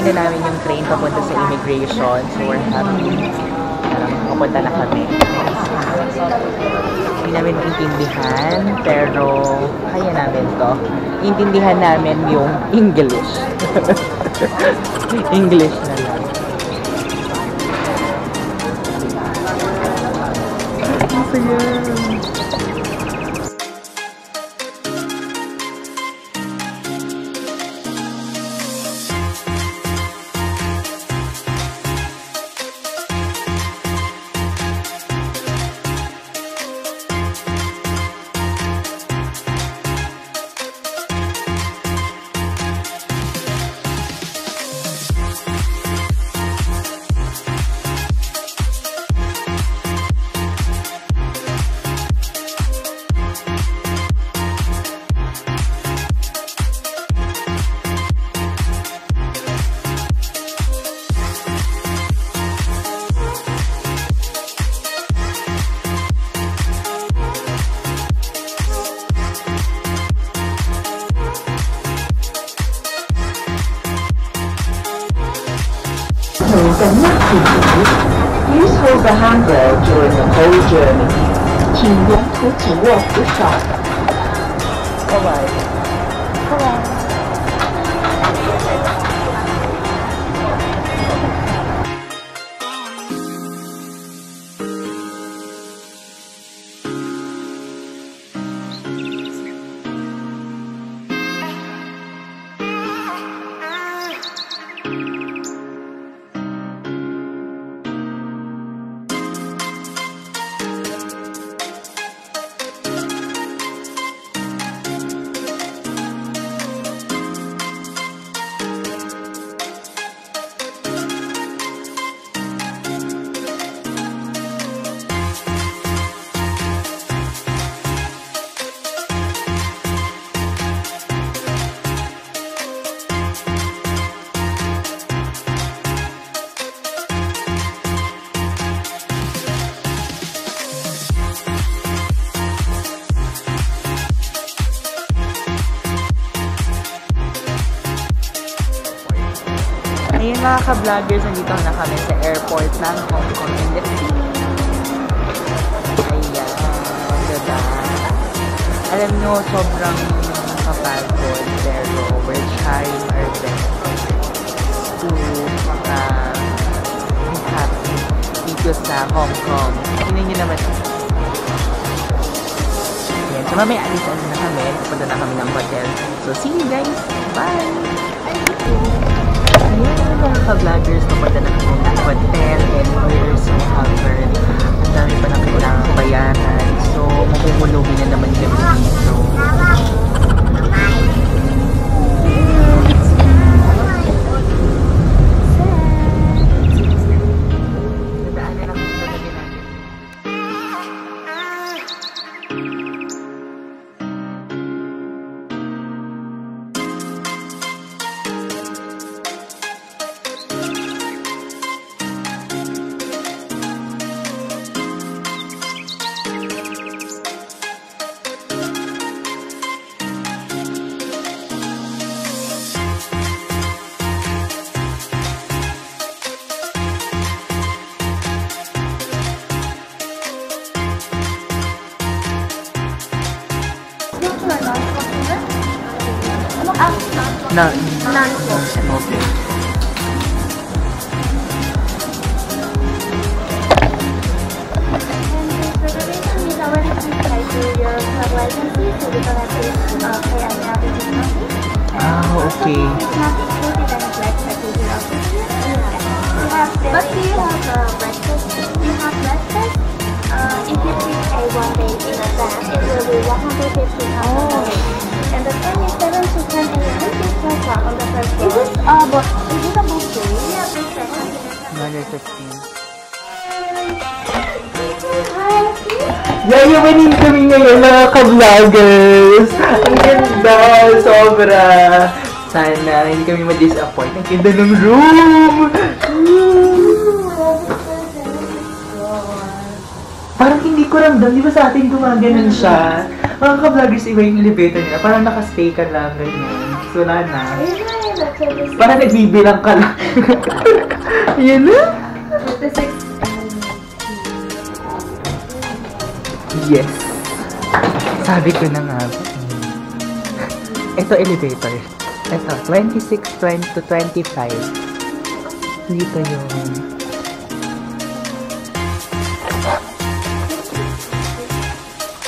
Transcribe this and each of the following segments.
na namin yung train papunta sa immigration. So we're happy. Papunta na kami. Hindi namin maintindihan, pero kaya namin to. Intindihan namin yung English. English na lang. And not to please hold the handrail during the whole journey. 请沿途紧握扶手。拜拜。拜拜。Ayun mga ka-vloggers, nandito na kami sa airport ng Hong Kong and the Ayan, diba? Alam nyo, sobrang kapagod, pero we're trying our best to be happy dito sa Hong Kong. Tingnan nyo naman. Ayan, so mamaya alisan na kami, punta na kami ng hotel. So see you guys! Bye! Ayan, mga ka-vloggers, napunta na kami ng hotel and we're so covered. Ang dami pa na kailangang bayaran. So, makukulugin na naman kami dito. None. None. Okay. Okay. But do you have breakfast? Do you have breakfast? If you take a 1 day in advance, it will be 150 pounds. And the time is 7 to 10 a.m. This was on the first floor. Is it a buffet? Yeah, this is 115. Yayawanin kami ngayon mga ka-vloggers! Ang ganda! Sobra! Sana hindi kami ma-disappoint. Ang ganda ng room! Parang hindi ko ramdam. Di ba sa atin gumaganon siya? Mga ka-vloggers, iba yung elevator nila. Parang nakastay ka lang ganyan. So, wala na. Para nagbibilang ka lang. Yan na. Yes. Sabi ko na nga. Ito elevator. Ito, 26, 20 to 25. Dito yung...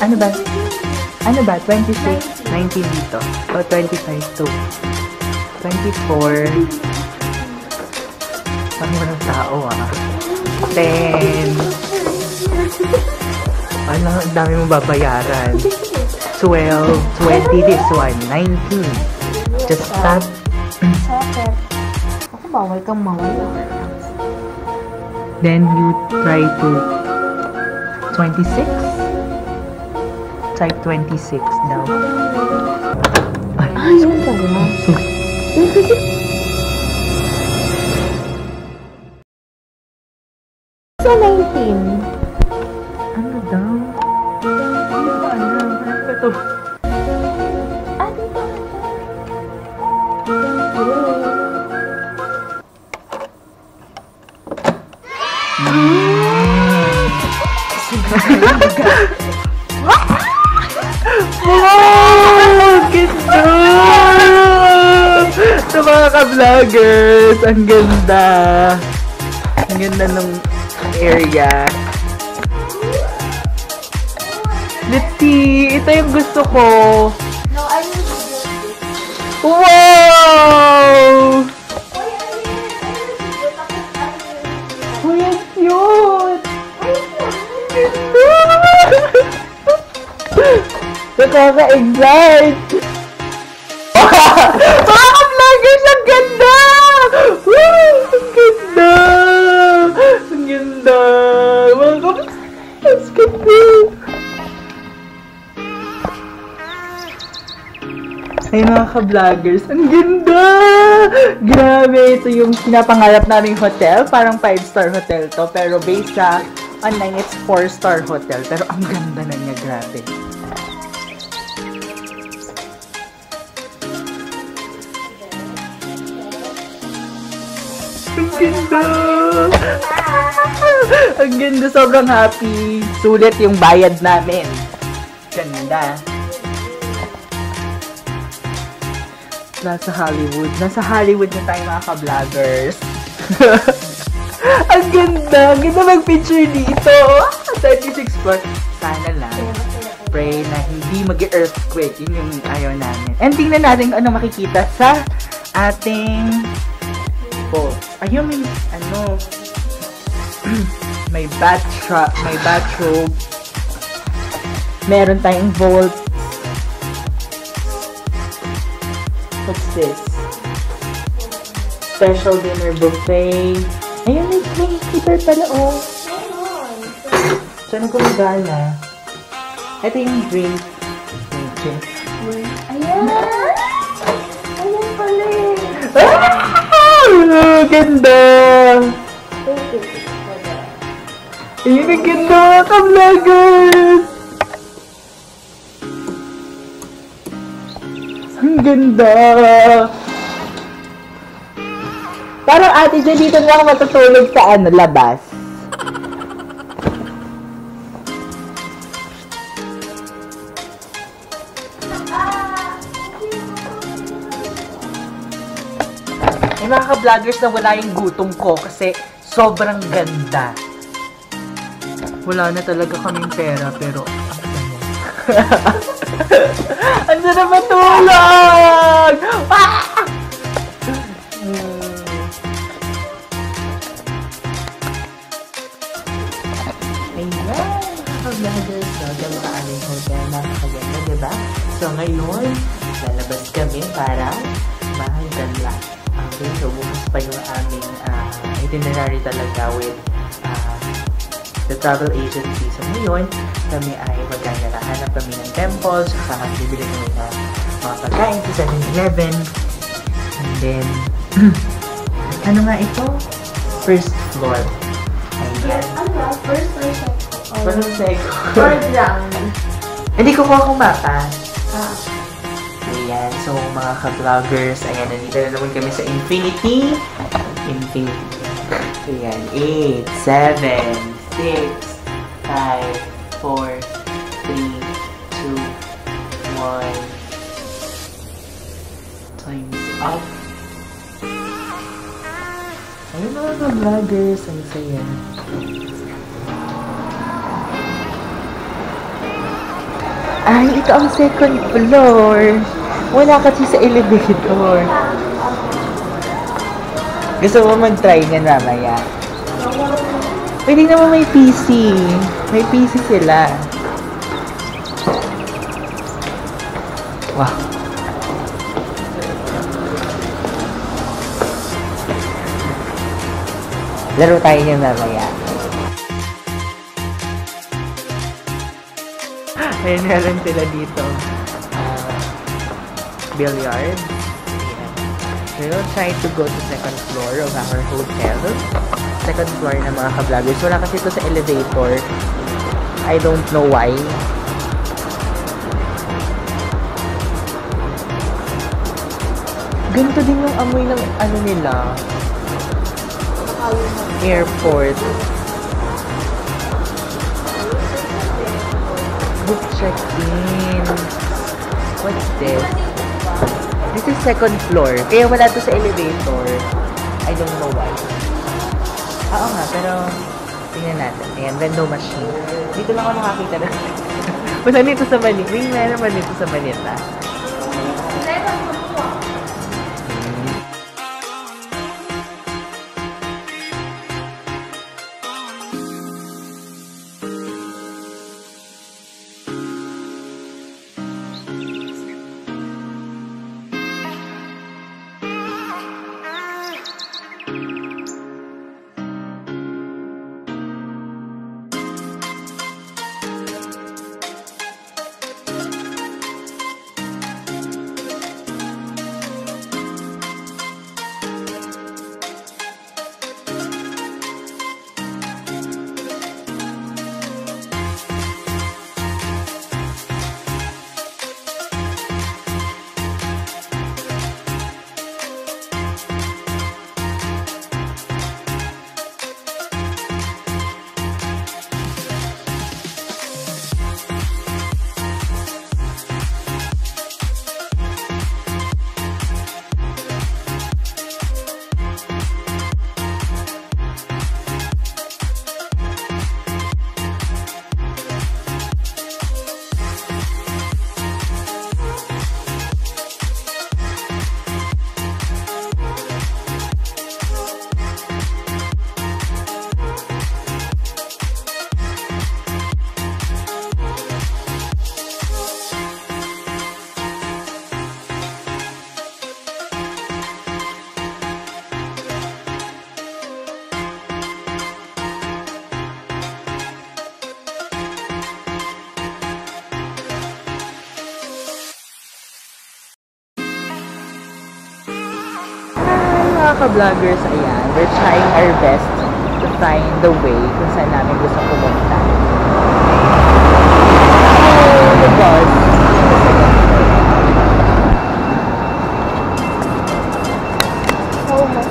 Ano ba? Ano ba? 26, 19 dito. O 25 to 24. Parang walang tao ah. 10. Ano, ang dami mong babayaran. 12, 20 this one, 19. Just stop. Sakit. Ako bawal kang mawala. Then you try to 26. Type 26 daw. Ay, yun pala. So, 19. Ano daw? Ano ba alam? Ano ba ito? Ah, dito. Oh! Ganda! Ito mga ka-vloggers! Ang ganda! Ang ganda ng area. Let's see! Ito yung gusto ko! No, I will do this. Wow! Oh, ang cute! Nakaka-excite! Mga ka-vloggers! Ang ganda! Wow! Ang ganda! Ang ganda! Mga ka-vloggers! Ang ganda! Ay mga ka-vloggers, ang ganda! Grabe, ito yung pinapangarap naming hotel. Parang 5-star hotel to. Pero based sa online, it's 4-star hotel. Pero ang ganda na niya, grabe. Ang ganda! Ang ganda, sobrang happy. Sulit yung bayad namin. Ganda. Nasa Hollywood. Nasa Hollywood na tayo mga ka-vloggers. Ang ganda! Ang ganda mag-picture dito. 36 floor. Sana lang. Pray na hindi mag-earthquake. Yun yung ayaw namin. And tingnan natin ano makikita sa ating post. Ayun, may ano may bathrobe. Meron tayong vault. What's this? Special dinner buffet. Ayun, may keeper pala, oh. Saan gumagana? Ito yung drink. Ayan! Ayan pala eh. Ah! Ganda! Ayun, ang ganda mga ka-vloggers! Ang ganda! Parang ate dyan dito na ako matutulog sa labas. May mga ka-vloggers na wala yung gutom ko kasi sobrang ganda. Wala na talaga kaming pera pero ang sarap matulog! Ah! Ayan, ka-vloggers, welcome sa aming hotel. Napakaganda, diba? So ngayon, lalabas kami para mahagala. Okay, so bukas pa yung aming itinerary talaga with the travel agency. So ngayon, kami ay magkakahanap kami ng temples, saka bibili kami ng mga pagkain sa 7-Eleven. And then, ano nga ito? First floor. Ayan. Ano? First or second? Parang second. Third lang. Hindi ko kuha kong mapa. Ah. Ayan. Ayan, so mga ka-vloggers, ayan, nandito na naman kami sa Infinity. Ayan, 8, 7, 6, 5, 4, 3, 2, 1. Time's up. Ayun mga ka-vloggers, ang saya. Ay, ito ang second floor. Wala kasi sa elevator. Gusto mo mag-try niyan mamaya? Pwede naman may PC. May PC sila. Wow. Laro tayo niyan mamaya. Ayun, meron sila dito. Billiard. We will try to go to second floor of our hotel. Second floor na mga ka-vloggers. Wala kasi ito sa elevator. I don't know why. Ganito din yung amoy ng ano nila. Airport. Book check-in. What's this? This is second floor. Kaya wala to sa elevator. I don't know why. Oo nga, pero tingnan natin. Ayan, vending machine. Dito lang ako nakakita na. Wala nito sa Manila. May naman dito sa Manila. Mga ka-vloggers, ayan, we're trying our best to find the way kung saan namin gusto pumunta. Oh, the bus. Oh my.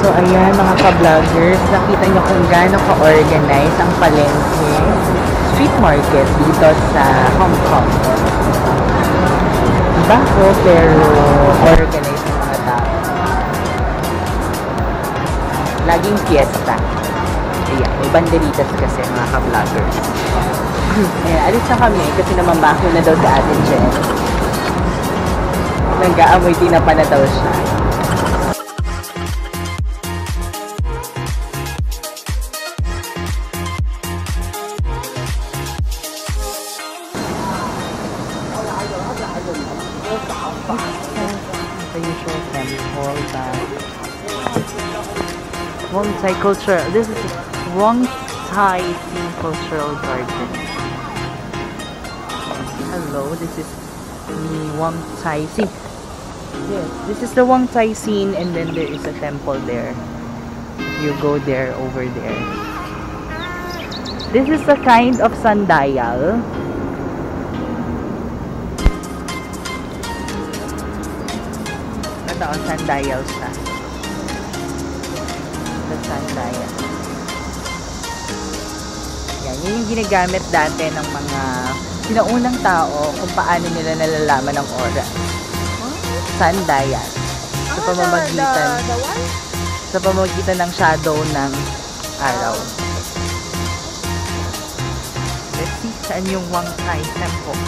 So, ayan mga ka-vloggers, nakita nyo kung gaano ka-organize ang palengke street market dito sa Hong Kong. Bago, pero organize ang mga tao. Laging fiesta. Ayan, may banderitas kasi mga ka-vloggers. Ayan, alis na kami kasi naman baho na daw sa atin dyan. Nag-aamoy tinapa na daw siya. The usual temple, but Wong Tai Cultural. This is Wong Tai Sin Cultural Garden. Hello, this is the Wong Tai Sin. Yes, this is the Wong Tai Sin, and then there is a temple there. You go there, over there. This is a kind of sundial. Ito, sundial siya. The sundial. Yan, yun yung ginagamit dati ng mga sinaunang tao kung paano nila nalalaman ang oras. Sundial. Sa pamamagitan. Sa pamamagitan ng shadow ng araw. Let's see saan yung Wong Tai Temple.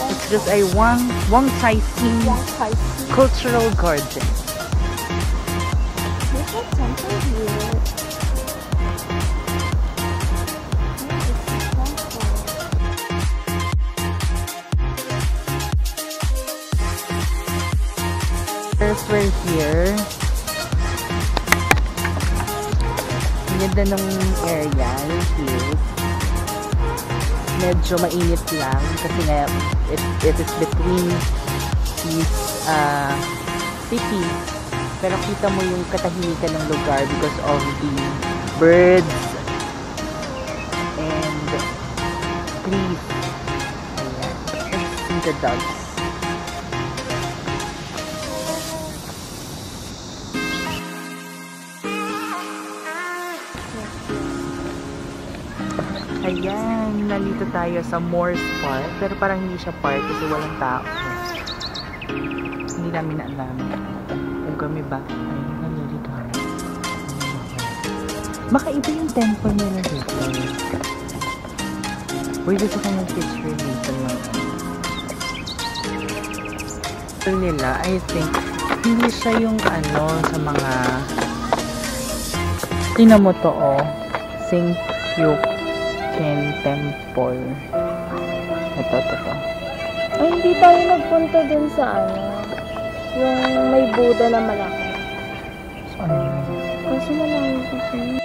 It's just a Wong Tai Sin Cultural Garden. There's a temple here. First, we're here. Ang ganda ng area, yung hills. Medyo mainit lang kasi nga it is between these cities. Pero kita mo yung katahimikan ng lugar because of the birds and trees. Ayan. Let's see the dogs. Ayan, nandito tayo sa Moore's Park. Pero parang hindi siya park kasi walang tao. Hindi namin alam kung kami ba ay naliligaw. Baka iba yung temple nila dito. Uy, gusto ko mag-picture dito ng nila. I think hindi siya yung ano sa mga tingnan mo to, oh, St. Hugh Temple. Ito. Ay, hindi tayo nagpunta dun sa ano, yung may Buddha na malaki. Ano yun? Kasi malayo kasi.